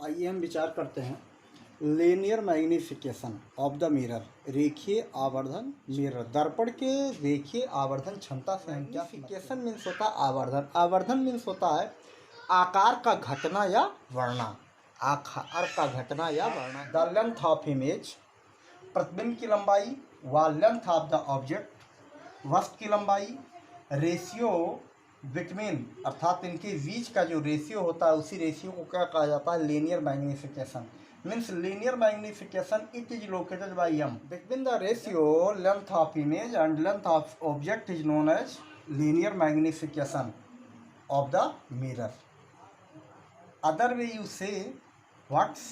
आइए हम विचार करते हैं linear magnification of the mirror, रेखीय आवर्धन मिरर। दर्पण के रेखीय आवर्धन क्षमता से हम क्या मैग्निफिकेशन मीन्स होता है आवर्धन। आवर्धन मीन्स होता है आकार का घटना या वर्णा, आकार का घटना या वर्णा। द लेंथ ऑफ इमेज, प्रतिबिंब की लंबाई, व लेंथ ऑफ द ऑब्जेक्ट, वस्तु की लंबाई। रेशियो बिटवीन, अर्थात इनके बीच का जो रेशियो होता है उसी रेशियो को क्या कहा जाता है, linear magnification. Means linear magnification it is located by M between the ratio length of image and length of object is known as linear magnification of the mirror. Other way you say what's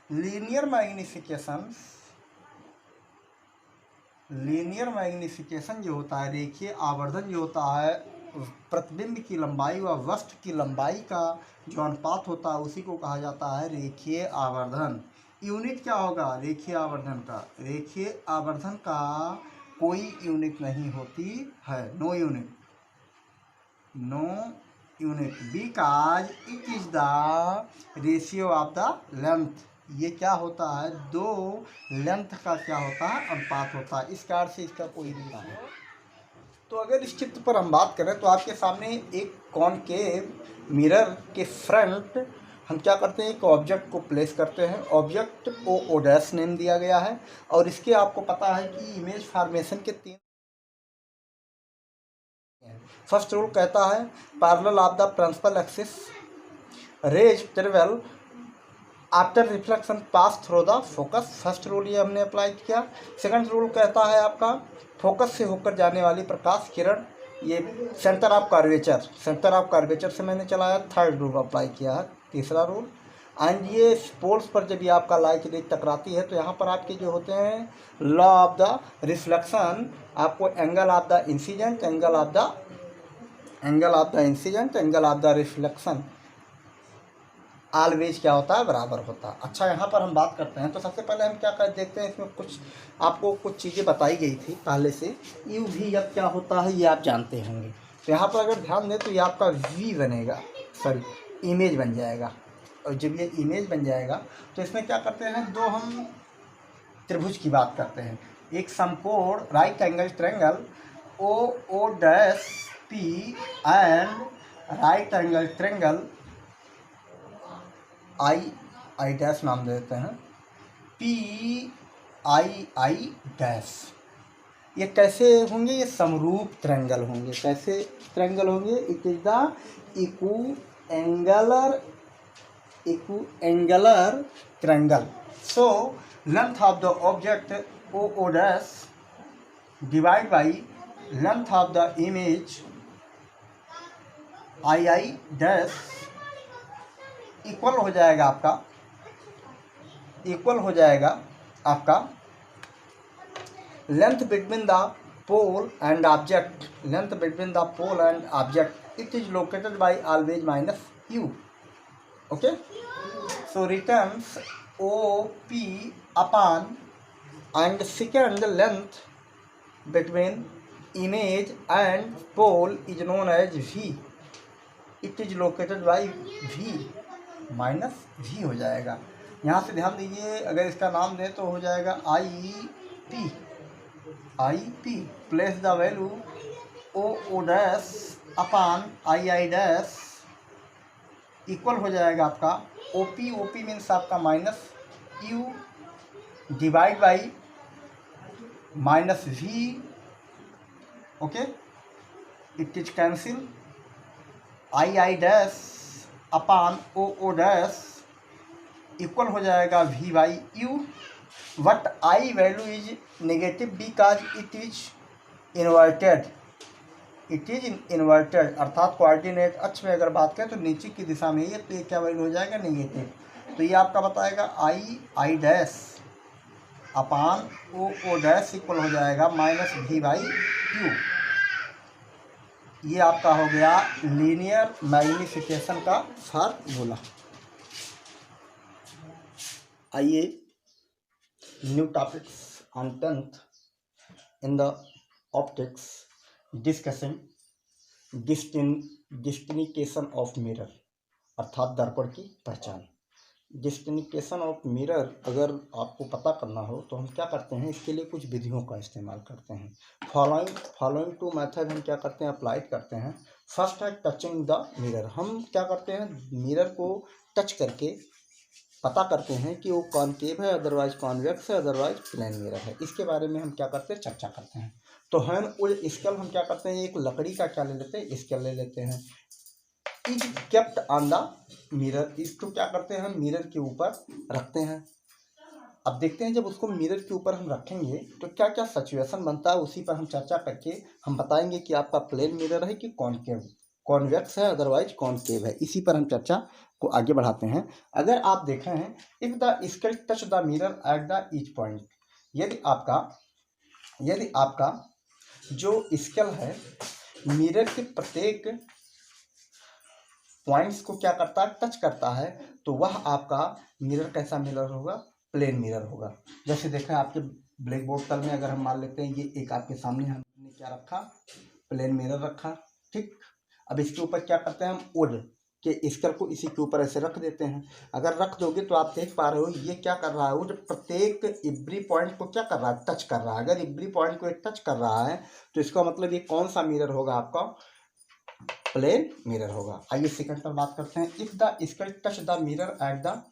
linear magnification. Linear magnification जो होता है, रेखीय आवर्धन जो होता है, प्रतिबिंब की लंबाई व वस्तु की लंबाई का जो अनुपात होता है उसी को कहा जाता है रेखीय आवर्धन। यूनिट क्या होगा रेखीय आवर्धन का? रेखीय आवर्धन का कोई यूनिट नहीं होती है, no unit, no unit, because it is the ratio of the length. ये क्या होता है, दो लेंथ का क्या होता है, अनुपात होता है। इस कारण से इसका कोई नहीं है। तो अगर इस चित्र पर हम बात करें तो आपके सामने एक कॉनकेव मिरर के फ्रंट हम क्या करते हैं, एक ऑब्जेक्ट को प्लेस करते हैं। ऑब्जेक्ट को ओ डैश नेम दिया गया है और इसके आपको पता है कि इमेज फॉर्मेशन के तीन। फर्स्ट रूल कहता है parallel of the principal axis, rays travel after reflection pass through the focus. First rule ये हमने अप्लाई किया। सेकंड रूल कहता है आपका फोकस से होकर जाने वाली प्रकाश किरण, ये centre of curvature, centre of curvature से मैंने चलाया। थर्ड रूल अप्लाई किया है, तीसरा रूल। एंड ये पोल्स पर जब भी आपका लाइट रेज टकराती है तो यहाँ पर आपके जो होते हैं लॉ ऑफ द रिफ्लेक्शन, आपको angle of the incident, angle of the incident, angle of the reflection always क्या होता है, बराबर होता है। अच्छा, यहाँ पर हम बात करते हैं तो सबसे पहले हम क्या कर देखते हैं, इसमें कुछ आपको कुछ चीज़ें बताई गई थी पहले से। यू भी अब क्या होता है ये आप जानते होंगे। तो यहाँ पर अगर ध्यान दें तो ये आपका वी बनेगा, सॉरी इमेज बन जाएगा। और जब ये इमेज बन जाएगा तो इसमें क्या करते हैं, दो हम त्रिभुज की बात करते हैं। एक समकोण right angle triangle O dash P and right angle triangle I dash नाम देते हैं, पी आई डैश। ये कैसे होंगे, ये समरूप त्रिंगल होंगे। कैसे त्रिंगल होंगे, it is the equiangular triangle. So length of the object O dash divide by length of the image I dash equal हो जाएगा आपका length between the pole and object, length between the pole and object it is located by always minus U. Okay, so returns O P upon and second length between image and pole is known as V, it is located by V minus we हो जाएगा। यहाँ से ध्यान दीजिए, अगर इसका नाम दें तो हो जाएगा I P place the value O dash upon I dash equal हो जाएगा आपका ओ पी मीन्स आपका minus u divide by minus v. Okay, it is cancel, I dash upon O dash equal हो जाएगा v by u. What I value is negative because it is inverted, अर्थात coordinate अक्ष में अगर बात करें तो नीचे की दिशा में ये, तो ये क्या वैल्यू हो जाएगा, नेगेटिव। तो ये आपका बताएगा I dash upon O dash equal हो जाएगा माइनस वी बाई यू। ये आपका हो गया लीनियर मैग्निफिकेशन का फार्मूला। आइए new topics on 10th in the optics discussing डिस्टिनिकेशन ऑफ मिरर, अर्थात दर्पण की पहचान। डिस्टिंक्शन ऑफ मिरर अगर आपको पता करना हो तो हम क्या करते हैं, इसके लिए कुछ विधियों का इस्तेमाल करते हैं। फॉलोइंग टू मेथड हम क्या करते हैं, अप्लाई करते हैं। फर्स्ट है टचिंग द मिरर। हम क्या करते हैं, मिरर को टच करके पता करते हैं कि वो कॉनकेव है, अदरवाइज कॉन्वेक्स है, अदरवाइज प्लेन मिरर है। इसके बारे में हम क्या करते हैं, चर्चा करते हैं। तो हम स्केल हम क्या करते हैं, एक लकड़ी का क्या ले लेते हैं, स्केल ले लेते हैं। Is kept on the mirror, इसको क्या करते हैं, हम मिरर के ऊपर रखते हैं। अब देखते हैं जब उसको मिरर के ऊपर हम रखेंगे तो क्या क्या सिचुएशन बनता है, उसी पर हम चर्चा करके हम बताएंगे कि आपका प्लेन मिरर है कि कॉनकेव, कॉन्वेक्स है, अदरवाइज कॉनकेव है। इसी पर हम चर्चा को आगे बढ़ाते हैं। अगर आप देखें हैं, if the scale touch the mirror at the each point, यदि आपका जो स्केल है मिरर के प्रत्येक पॉइंट्स को क्या करता है, टच करता है, तो वह आपका मिरर कैसा मिरर होगा, प्लेन मिरर होगा। जैसे देखें आपके ब्लैक बोर्ड तल में अगर हम मान लेते हैं, ये एक आपके सामने हमने क्या रखा, प्लेन मिरर रखा, ठीक। अब इसके ऊपर क्या करते हैं, हम वुड के स्केल को इसी के ऊपर ऐसे रख देते हैं। अगर रख दोगे तो आप देख पा रहे हो ये क्या कर रहा है, वुड प्रत्येक एवरी पॉइंट को क्या कर रहा है, टच कर रहा है। अगर एवरी पॉइंट को टच कर रहा है तो इसका मतलब ये कौन सा मिरर होगा, आपका प्लेन मिरर होगा। आइए सेकंड पर बात करते हैं। If the scale touch the mirror at the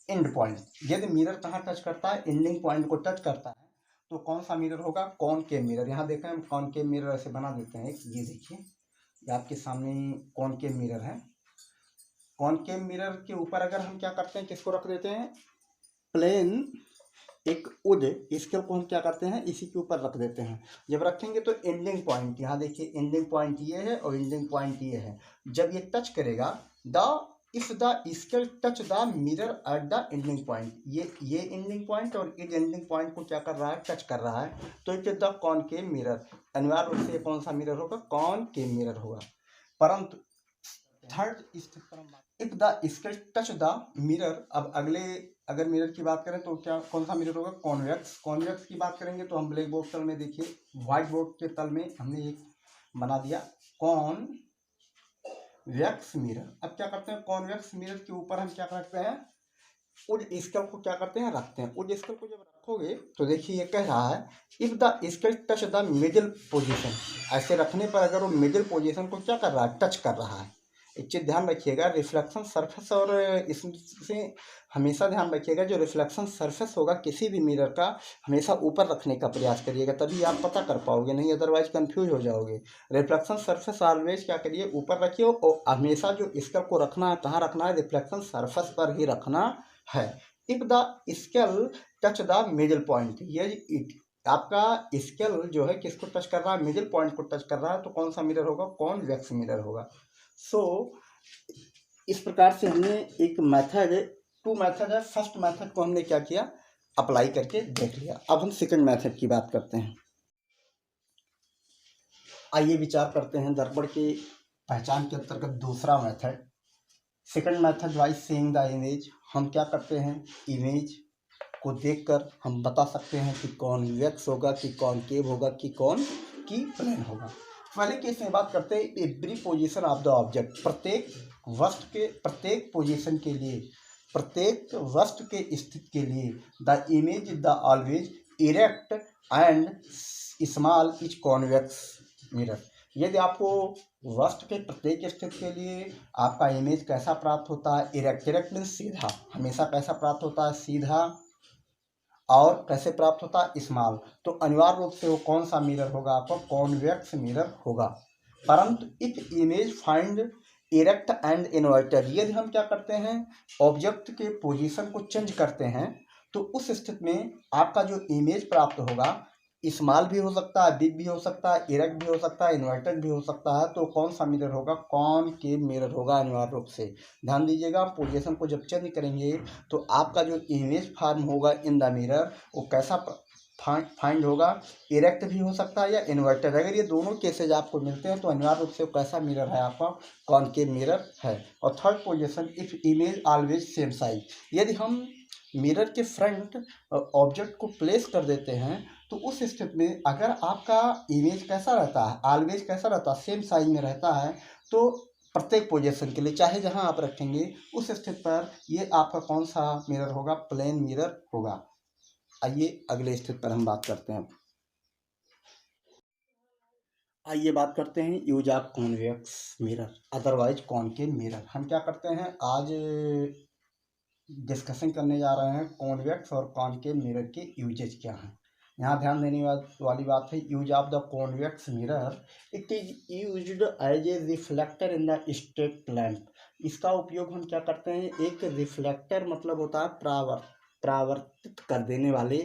end point, यदि मिरर कहाँ टच करता है, एंडिंग पॉइंट को टच करता है, तो कौन सा मिरर होगा, कॉनकेव मिरर। यहाँ देखें हम कॉनकेव मिरर ऐसे बना देते हैं। ये देखिए, ये आपके सामने कॉनकेव मिरर है। कॉनकेव मिरर के ऊपर अगर हम क्या करते हैं, किसको रख देते हैं, प्लेन एक वुड स्केल को हम क्या करते हैं, इसी के ऊपर रख देते हैं। जब रखेंगे तो एंडिंग पॉइंट, यहाँ देखिए एंडिंग पॉइंट ये है और एंडिंग पॉइंट ये है। जब ये टच करेगा, if the scale touch the mirror at the ending point, ये एंडिंग पॉइंट और इस एंडिंग पॉइंट को क्या कर रहा है, टच कर रहा है, तो it is the concave mirror. अनिवार्य रूप से ये कौन सा मिरर होगा, कॉनकेव मिरर होगा। परंतु थर्ड स्थिति पर if the scale touch the mirror, अब अगले अगर मिरर की बात करें तो क्या कौन सा मिरर होगा, कॉन्वेक्स। कॉन्वेक्स की बात करेंगे तो हम ब्लैक बोर्ड तल में देखिए, व्हाइट बोर्ड के तल में हमने एक बना दिया कॉन्वेक्स मिरर। अब क्या करते हैं, कॉन्वेक्स मिरर के ऊपर हम क्या करते हैं, उस स्केल को क्या करते हैं, रखते हैं। उस स्केल को जब रखोगे तो देखिए ये कह रहा है if the scale touch the middle position, ऐसे रखने पर अगर वो मिडिल पोजीशन को क्या कर रहा है, टच कर रहा है। एक चीज़ ध्यान रखिएगा, रिफ्लेक्शन सरफेस, और इससे हमेशा ध्यान रखिएगा जो रिफ्लेक्शन सरफेस होगा किसी भी मिरर का, हमेशा ऊपर रखने का प्रयास करिएगा, तभी आप पता कर पाओगे, नहीं अदरवाइज कंफ्यूज हो जाओगे। रिफ्लेक्शन सरफेस ऑलवेज क्या करिए, ऊपर रखिए, और हमेशा जो स्केल को रखना है, कहाँ रखना है, रिफ्लेक्शन सरफेस पर ही रखना है। If the scale touch the middle point, ये आपका स्केल जो है किसको टच कर रहा है, मिडिल पॉइंट को टच कर रहा है, तो कौन सा मिरर होगा, कॉन्वेक्स मिरर होगा। सो इस प्रकार से हमने एक मेथड, टू मेथड है, फर्स्ट मेथड को हमने क्या किया, अप्लाई करके देख लिया। अब हम सेकंड मेथड की बात करते हैं। आइए विचार करते हैं दर्पण की पहचान के अंतर्गत दूसरा method. Second method wise seeing the image, हम क्या करते हैं, इमेज को देखकर हम बता सकते हैं कि कॉन्वेक्स होगा कि कॉनकेव होगा कि कौन की प्लेन होगा। पहले केस में बात करते हैं every position of the object, प्रत्येक पोजीशन के लिए, प्रत्येक वस्तु के स्थिति के लिए the image the always erect and small is convex mirror. यदि आपको वस्तु के प्रत्येक स्थिति के लिए आपका इमेज कैसा प्राप्त होता है, इरेक्ट मीन्स सीधा, हमेशा कैसा प्राप्त होता है, सीधा, और कैसे प्राप्त होता है, स्मॉल, तो अनिवार्य रूप से वो कौन सा मिरर होगा, आपको कॉन्वेक्स मिरर होगा। परंतु if image find erect and inverted, यदि हम क्या करते हैं, ऑब्जेक्ट के पोजीशन को चेंज करते हैं, तो उस स्थिति में आपका जो इमेज प्राप्त होगा स्मॉल भी हो सकता है, बिग भी हो सकता है, इरेक्ट भी हो सकता है, इन्वर्टेड भी हो सकता है, तो कौन सा मिरर होगा, कॉनकेव मिरर होगा अनिवार्य रूप से। ध्यान दीजिएगा, पोजीशन को जब चेंज करेंगे तो आपका जो इमेज फॉर्म होगा इन द मिरर वो कैसा फाइंड होगा, इरेक्ट भी हो सकता है या इन्वर्टेड। अगर ये दोनों केसेज आपको मिलते हैं तो अनिवार्य रूप से वो कैसा मिरर है, आपका कॉनकेव मिरर है। और third position if image always same size, यदि हम मिरर के फ्रंट ऑब्जेक्ट को प्लेस कर देते हैं तो उस स्थिति में अगर आपका इमेज कैसा रहता है, ऑलवेज कैसा रहता है, सेम साइज में रहता है, तो प्रत्येक पोजीशन के लिए, चाहे जहां आप रखेंगे उस स्थिति पर ये आपका कौन सा मिरर होगा, प्लेन मिरर होगा। आइए अगले स्थिति पर हम बात करते हैं। आइए बात करते हैं use of convex mirror otherwise concave mirror. हम क्या करते हैं, आज डिस्कशन करने जा रहे हैं कॉन्वेक्स और कॉनकेव मिरर के यूजेज क्या हैं। यहाँ ध्यान देने वाली बात है, use of the convex mirror, it is used as a reflector in the straight lamp. इसका उपयोग हम क्या करते हैं, एक रिफ्लेक्टर मतलब होता है परावर्तित कर देने वाले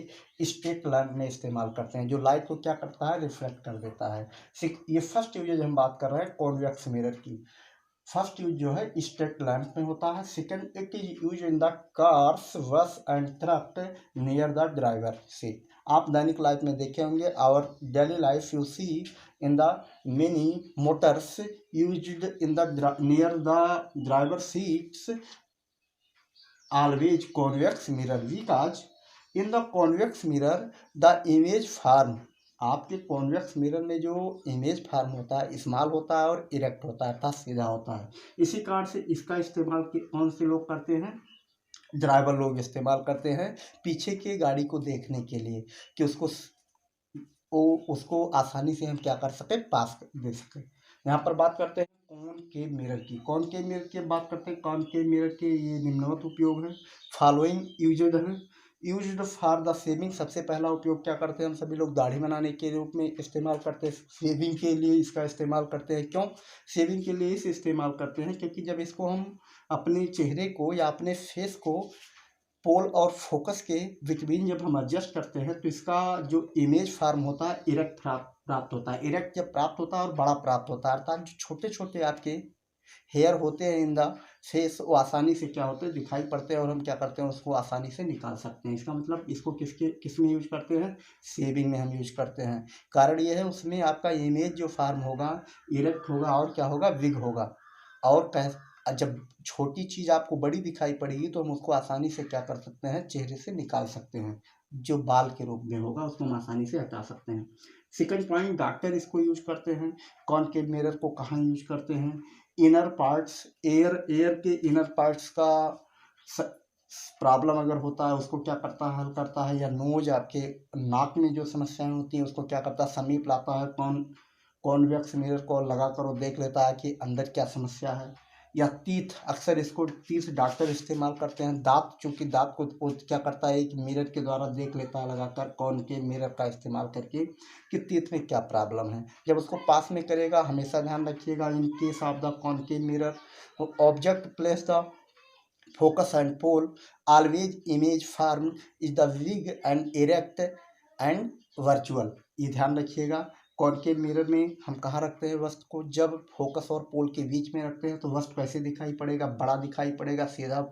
स्ट्रेट लैंप में इस्तेमाल करते हैं, जो लाइट को क्या करता है, रिफ्लेक्ट कर देता है। ये फर्स्ट यूजेज हम बात कर रहे हैं कॉन्वेक्स मिरर की। फर्स्ट यूज जो है स्ट्रेट लैंप में होता है। Second, it is use in the cars, bus and truck near the driver seat. आप दैनिक लाइफ में देखे होंगे, our daily life you see in the many motors used in the near the driver seats always convex mirror because in the convex mirror the image form, आपके convex mirror में जो image form होता है small होता है और erect होता है अर्थात सीधा होता है। इसी कारण से इसका इस्तेमाल कौन से लोग करते हैं, ड्राइवर लोग इस्तेमाल करते हैं पीछे की गाड़ी को देखने के लिए, कि उसको आसानी से हम क्या कर सकें, पास दे सकें। यहाँ पर बात करते हैं कॉनकेव मिरर की। कॉनकेव मिरर की बात करते हैं, कॉनकेव मिरर के ये निम्नवत उपयोग है। फॉलोइंग यूज्ड है, यूज्ड फॉर द शेविंग। सबसे पहला उपयोग क्या करते हैं, हम सभी लोग दाढ़ी बनाने के रूप में इस्तेमाल करते हैं। शेविंग के लिए इसका इस्तेमाल करते हैं। क्यों शेविंग के लिए इसे इस्तेमाल करते हैं, क्योंकि जब इसको हम अपने चेहरे को या अपने फेस को पोल और फोकस के बिटवीन जब हम एडजस्ट करते हैं तो इसका जो इमेज फॉर्म होता है इरेक्ट प्राप्त होता है। इरेक्ट जब प्राप्त होता है और बड़ा प्राप्त होता है, अर्थात जो छोटे छोटे आपके हेयर होते हैं इन द फेस, वो आसानी से क्या होते हैं, दिखाई पड़ते हैं और हम क्या करते हैं, उसको आसानी से निकाल सकते हैं। इसका मतलब इसको किस में यूज करते हैं, शेविंग में हम यूज करते हैं। कारण ये है उसमें आपका इमेज जो फॉर्म होगा इरेक्ट होगा और क्या होगा, विग होगा। और जब छोटी चीज़ आपको बड़ी दिखाई पड़ेगी तो हम उसको आसानी से क्या कर सकते हैं, चेहरे से निकाल सकते हैं। जो बाल के रूप में होगा उसको हम आसानी से हटा सकते हैं। सेकंड पॉइंट, डॉक्टर इसको यूज करते हैं। कॉनकेव मिरर को कहाँ यूज करते हैं, इनर पार्ट्स, एयर के इनर पार्ट्स का प्रॉब्लम अगर होता है उसको क्या करता है, हल करता है। या नोज, आपके नाक में जो समस्याएं होती हैं उसको क्या करता है, समीप लाता है। कॉन्वेक्स मिरर को लगा कर वो देख लेता है कि अंदर क्या समस्या है। या टीथ, अक्सर इसको टीथ डॉक्टर इस्तेमाल करते हैं। दांत, चूंकि दांत को वो क्या करता है, एक मिरर के द्वारा देख लेता है लगाकर कॉनकेव मिरर का इस्तेमाल करके कि टीथ में क्या प्रॉब्लम है। जब उसको पास में करेगा, हमेशा ध्यान रखिएगा, in case of the concave mirror object place the focus and pole, always image form is the big and erect and virtual। ये ध्यान रखिएगा, कॉनकेव मिरर में हम कहाँ रखते हैं वस्तु को, जब फोकस और पोल के बीच में रखते हैं तो वस्तु कैसे दिखाई पड़ेगा, बड़ा दिखाई पड़ेगा, सीधा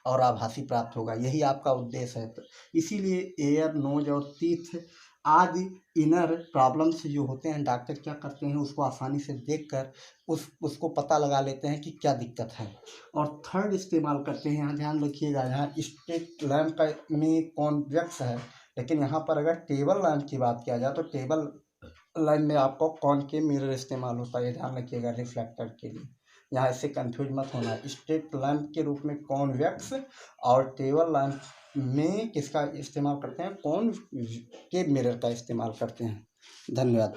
और आभासी प्राप्त होगा। यही आपका उद्देश्य है। तो इसीलिए एयर, नोज और टीथ आदि इनर प्रॉब्लम्स जो होते हैं, डॉक्टर क्या करते हैं, उसको आसानी से देखकर उसको पता लगा लेते हैं कि क्या दिक्कत है। और थर्ड इस्तेमाल करते हैं, यहाँ ध्यान रखिएगा, यहाँ स्ट्रेट लैंप का में कॉन्वेक्स है, लेकिन यहाँ पर अगर टेबल लैंप की बात किया जाए तो टेबल लैंप में आपको कॉनकेव मिरर इस्तेमाल होता है। ये ध्यान रखिएगा रिफ्लेक्टर के लिए, यहाँ इससे कंफ्यूज मत होना। स्ट्रेट लैंप के रूप में कॉन्वेक्स और टेबल लैंप में किसका इस्तेमाल करते हैं, कॉनकेव मिरर का इस्तेमाल करते हैं। धन्यवाद।